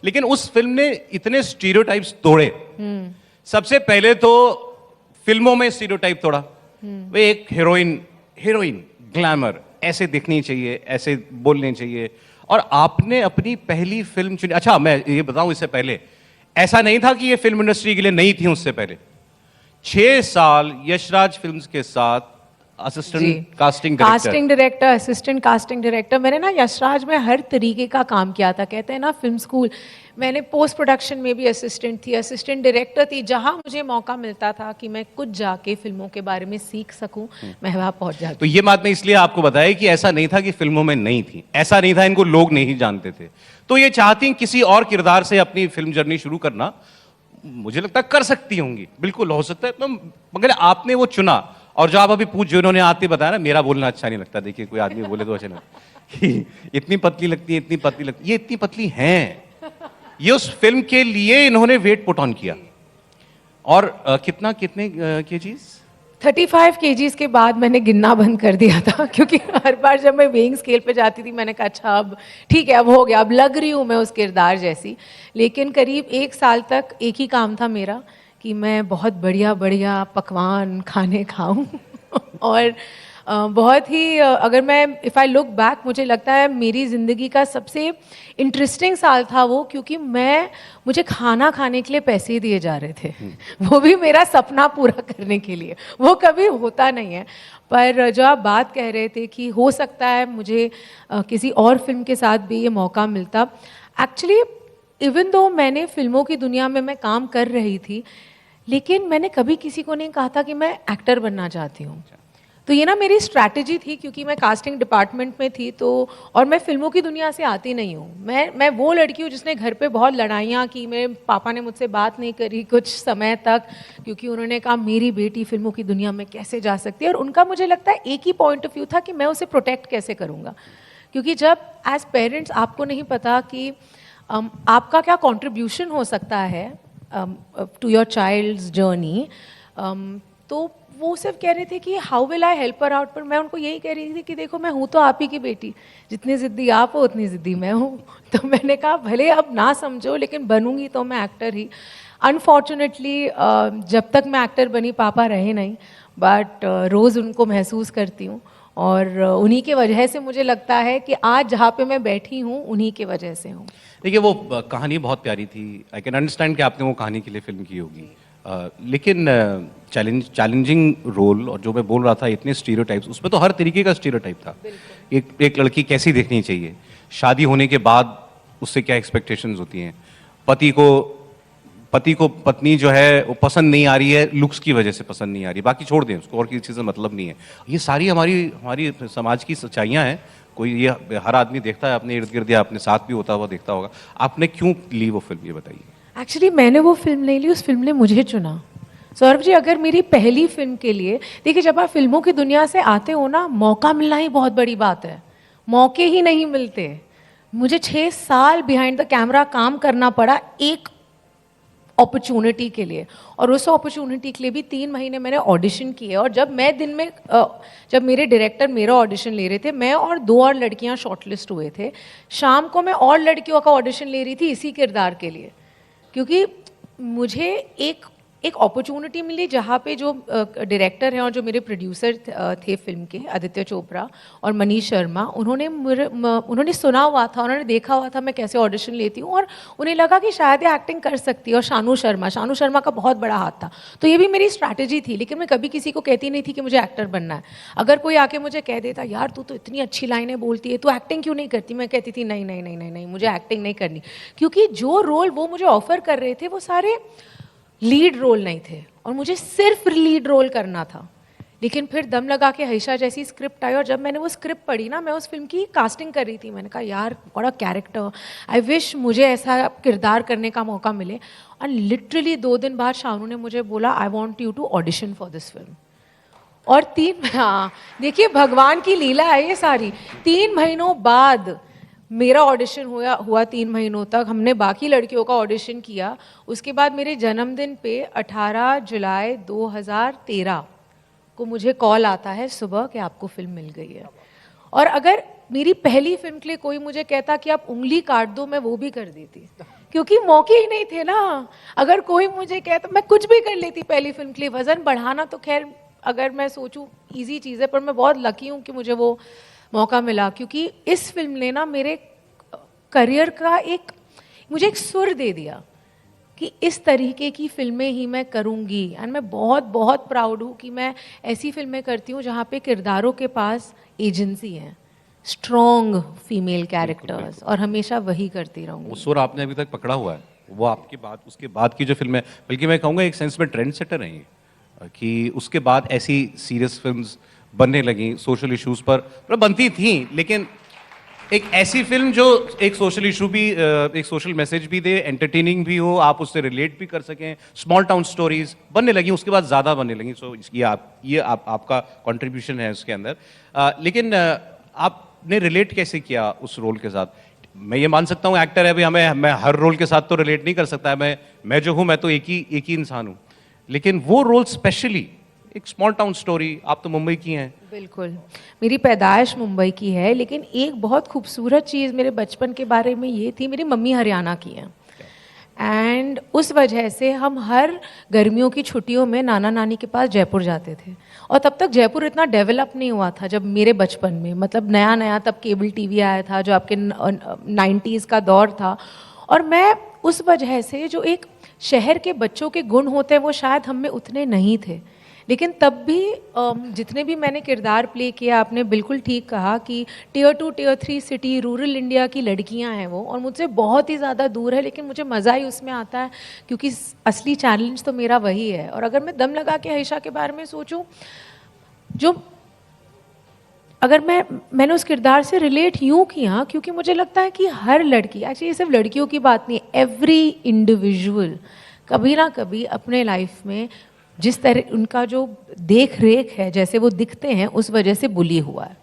लेकिन उस फिल्म ने इतने स्टीरियोटाइप्स तोड़े। सबसे पहले तो फिल्मों में स्टीरियोटाइप तोड़ा। वे एक हीरोइन, हीरोइन ग्लैमर ऐसे दिखनी चाहिए, ऐसे बोलने चाहिए। और आपने अपनी पहली फिल्म चुनी। अच्छा, मैं ये बताऊं, इससे पहले ऐसा नहीं था कि ये फिल्म इंडस्ट्री के लिए नहीं थी। उससे पहले 6 साल यशराज फिल्म्स के साथ assistant casting director, assistant casting director. मैंने ना यशराज में हर तरीके का काम किया था। कहते हैं ना फिल्म स्कूल, मैंने पोस्ट प्रोडक्शन में भी असिस्टेंट थी, असिस्टेंट डायरेक्टर थी। जहां मुझे मौका मिलता था कि मैं कुछ जाके फिल्मों के बारे में सीख सकूं, मैं वहां पहुंच जाती। तो ये बात मैं इसलिए आपको बताया कि ऐसा नहीं था कि फिल्मों में नहीं थी, ऐसा नहीं था इनको लोग नहीं जानते थे। तो ये चाहती किसी और किरदार से अपनी फिल्म जर्नी शुरू करना, मुझे लगता है कर सकती होंगी, बिल्कुल हो सकता है। तो मगर आपने वो चुना। और जो आप अभी पूछ, जो इन्होंने आते बताया ना, मेरा बोलना अच्छा नहीं लगता। देखिए, कोई आदमी बोले तो अच्छा नहीं कि इतनी पतली लगती है, इतनी पतली लगती है। ये इतनी पतली हैं। ये उस फिल्म के लिए इन्होंने वेट पुट ऑन किया। और कितने केजीज? 35 kgs के बाद मैंने गिनना बंद कर दिया था, क्योंकि हर बार जब मैं वेइंग स्केल पे जाती थी मैंने कहा अच्छा अब ठीक है, अब हो गया, अब लग रही हूँ मैं उस किरदार जैसी। लेकिन करीब 1 साल तक एक ही काम था मेरा कि मैं बहुत बढ़िया बढ़िया पकवान खाने खाऊं और बहुत ही अगर मैं इफ़ आई लुक बैक, मुझे लगता है मेरी ज़िंदगी का सबसे इंटरेस्टिंग साल था वो, क्योंकि मुझे खाना खाने के लिए पैसे दिए जा रहे थे। वो भी मेरा सपना पूरा करने के लिए। वो कभी होता नहीं है। पर जो आप बात कह रहे थे कि हो सकता है मुझे किसी और फिल्म के साथ भी ये मौका मिलता। एक्चुअली इवन दो मैंने फिल्मों की दुनिया में मैं काम कर रही थी, लेकिन मैंने कभी किसी को नहीं कहा था कि मैं एक्टर बनना चाहती हूँ। तो ये ना मेरी स्ट्रैटेजी थी, क्योंकि मैं कास्टिंग डिपार्टमेंट में थी। तो और मैं फिल्मों की दुनिया से आती नहीं हूँ। मैं वो लड़की हूँ जिसने घर पे बहुत लड़ाइयाँ की। मेरे पापा ने मुझसे बात नहीं करी कुछ समय तक, क्योंकि उन्होंने कहा मेरी बेटी फिल्मों की दुनिया में कैसे जा सकती है। और उनका मुझे लगता है एक ही पॉइंट ऑफ व्यू था कि मैं उसे प्रोटेक्ट कैसे करूँगा। क्योंकि जब एज पेरेंट्स आपको नहीं पता कि आपका क्या कॉन्ट्रीब्यूशन हो सकता है टू योर चाइल्ड्स जर्नी, तो वो सिर्फ कह रहे थे कि how will I help her out. पर मैं उनको यही कह रही थी कि देखो मैं हूँ तो आप ही की बेटी, जितनी ज़िद्दी आप हो उतनी ज़िद्दी मैं हूँ। तो मैंने कहा भले अब ना समझो, लेकिन बनूंगी तो मैं एक्टर ही। अनफॉर्चुनेटली जब तक मैं एक्टर बनी पापा रहे नहीं, बट रोज़ उनको महसूस करती हूँ। और उन्हीं के वजह से मुझे लगता है कि आज जहाँ पे मैं बैठी हूँ उन्हीं के वजह से हूँ। देखिए, वो कहानी बहुत प्यारी थी। आई कैन अंडरस्टैंड कि आपने वो कहानी के लिए फिल्म की होगी। लेकिन चैलेंजिंग रोल, और जो मैं बोल रहा था इतने स्टीरियोटाइप्स, उसमें तो हर तरीके का स्टीरियोटाइप था। एक लड़की कैसी दिखनी चाहिए, शादी होने के बाद उससे क्या एक्सपेक्टेशंस होती हैं, पति को पत्नी जो है वो पसंद नहीं आ रही है, लुक्स की वजह से पसंद नहीं आ रही, बाकी छोड़ दें उसको, और किसी चीज़ से मतलब नहीं है। ये सारी हमारी समाज की सच्चाइयाँ हैं। कोई ये हर आदमी देखता है, अपने इर्द गिर्द या अपने साथ भी होता हुआ देखता होगा। आपने क्यों ली वो फिल्म, ये बताइए। एक्चुअली मैंने वो फिल्म नहीं ली, उस फिल्म ने मुझे चुना। सौरभ जी, अगर मेरी पहली फिल्म के लिए, देखिए जब आप फिल्मों की दुनिया से आते हो ना, मौका मिलना ही बहुत बड़ी बात है। मौके ही नहीं मिलते। मुझे 6 साल बिहाइंड द कैमरा काम करना पड़ा एक अपॉर्चुनिटी के लिए। और उस अपॉर्चुनिटी के लिए भी 3 महीने मैंने ऑडिशन किए। और जब मैं दिन में जब मेरे डायरेक्टर मेरा ऑडिशन ले रहे थे, मैं और 2 और लड़कियां शॉर्टलिस्ट हुए थे, शाम को मैं और लड़कियों का ऑडिशन ले रही थी इसी किरदार के लिए। क्योंकि मुझे एक अपॉर्चुनिटी मिली जहाँ पे जो डायरेक्टर हैं और जो मेरे प्रोड्यूसर थे फिल्म के, आदित्य चोपड़ा और मनीष शर्मा, उन्होंने सुना हुआ था, उन्होंने देखा हुआ था मैं कैसे ऑडिशन लेती हूँ, और उन्हें लगा कि शायद ये एक्टिंग कर सकती है। और शानू शर्मा का बहुत बड़ा हाथ था। तो ये भी मेरी स्ट्रैटेजी थी। लेकिन मैं कभी किसी को कहती नहीं थी कि मुझे एक्टर बनना है। अगर कोई आके मुझे कह देता यार तू तो इतनी अच्छी लाइनें बोलती है, तू एक्टिंग क्यों नहीं करती, मैं कहती थी नहीं नहीं नहीं नहीं नहीं, मुझे एक्टिंग नहीं करनी। क्योंकि जो रोल वो मुझे ऑफर कर रहे थे वो सारे लीड रोल नहीं थे, और मुझे सिर्फ लीड रोल करना था। लेकिन फिर दम लगा के हईशा जैसी स्क्रिप्ट आई, और जब मैंने वो स्क्रिप्ट पढ़ी ना, मैं उस फिल्म की कास्टिंग कर रही थी, मैंने कहा यार बड़ा कैरेक्टर, आई विश मुझे ऐसा किरदार करने का मौका मिले। और लिटरली 2 दिन बाद शानू ने मुझे बोला I want you to audition for this film. और 3 हाँ देखिए भगवान की लीला है ये सारी। 3 महीनों बाद मेरा ऑडिशन हुआ 3 महीनों तक हमने बाकी लड़कियों का ऑडिशन किया। उसके बाद मेरे जन्मदिन पे 18 जुलाई 2013 को मुझे कॉल आता है सुबह कि आपको फिल्म मिल गई है। और अगर मेरी पहली फिल्म के लिए कोई मुझे कहता कि आप उंगली काट दो, मैं वो भी कर देती। क्योंकि मौके ही नहीं थे ना। अगर कोई मुझे कहता, मैं कुछ भी कर लेती पहली फिल्म के लिए। वजन बढ़ाना तो खैर अगर मैं सोचूं इजी चीज़ है, पर मैं बहुत लकी हूँ कि मुझे वो मौका मिला, क्योंकि इस फिल्म ने ना मेरे करियर का मुझे एक सुर दे दिया कि इस तरीके की फिल्में ही मैं करूँगी। एंड मैं बहुत बहुत प्राउड हूँ कि मैं ऐसी फिल्में करती हूँ जहाँ पे किरदारों के पास एजेंसी है, स्ट्रॉन्ग फीमेल कैरेक्टर्स, और हमेशा वही करती रहूँगी। वो सुर आपने अभी तक पकड़ा हुआ है, वो आपके बाद उसके बाद की जो फिल्म है, बल्कि मैं कहूँगा एक सेंस में ट्रेंड सेटर है ये, कि उसके बाद ऐसी सीरियस फिल्म्स बनने लगी सोशल इश्यूज पर, मतलब बनती थी, लेकिन एक ऐसी फिल्म जो एक सोशल इशू भी, एक सोशल मैसेज भी दे, एंटरटेनिंग भी हो, आप उससे रिलेट भी कर सकें, स्मॉल टाउन स्टोरीज बनने लगी, उसके बाद ज़्यादा बनने लगी। सो ये आपका कंट्रीब्यूशन है उसके अंदर। लेकिन आपने रिलेट कैसे किया उस रोल के साथ? मैं ये मान सकता हूँ एक्टर है भाई, मैं हर रोल के साथ तो रिलेट नहीं कर सकता है, मैं जो हूँ मैं तो एक ही इंसान हूँ, लेकिन वो रोल स्पेशली एक स्मॉल टाउन स्टोरी, आप तो मुंबई की हैं। बिल्कुल, मेरी पैदाइश मुंबई की है, लेकिन एक बहुत खूबसूरत चीज़ मेरे बचपन के बारे में ये थी, मेरी मम्मी हरियाणा की हैं। एंड उस वजह से हम हर गर्मियों की छुट्टियों में नाना नानी के पास जयपुर जाते थे। और तब तक जयपुर इतना डेवलप नहीं हुआ था जब मेरे बचपन में, मतलब नया नया तब केबल टीवी आया था, जो आपके 90s का दौर था। और मैं उस वजह से, जो एक शहर के बच्चों के गुण होते हैं वो शायद हम में उतने नहीं थे, लेकिन तब भी जितने भी मैंने किरदार प्ले किया, आपने बिल्कुल ठीक कहा कि tier 2 tier 3 city, rural India की लड़कियां हैं वो, और मुझसे बहुत ही ज़्यादा दूर है, लेकिन मुझे मज़ा ही उसमें आता है, क्योंकि असली चैलेंज तो मेरा वही है। और अगर मैं दम लगा के आयशा के बारे में सोचूं, जो अगर मैंने उस किरदार से रिलेट यूँ किया, क्योंकि मुझे लगता है कि हर लड़की, एक्चुअली ये सिर्फ लड़कियों की बात नहीं, एवरी इंडिविजुअल कभी ना कभी अपने लाइफ में जिस तरह उनका जो देख रेख है, जैसे वो दिखते हैं, उस वजह से बुली हुआ है।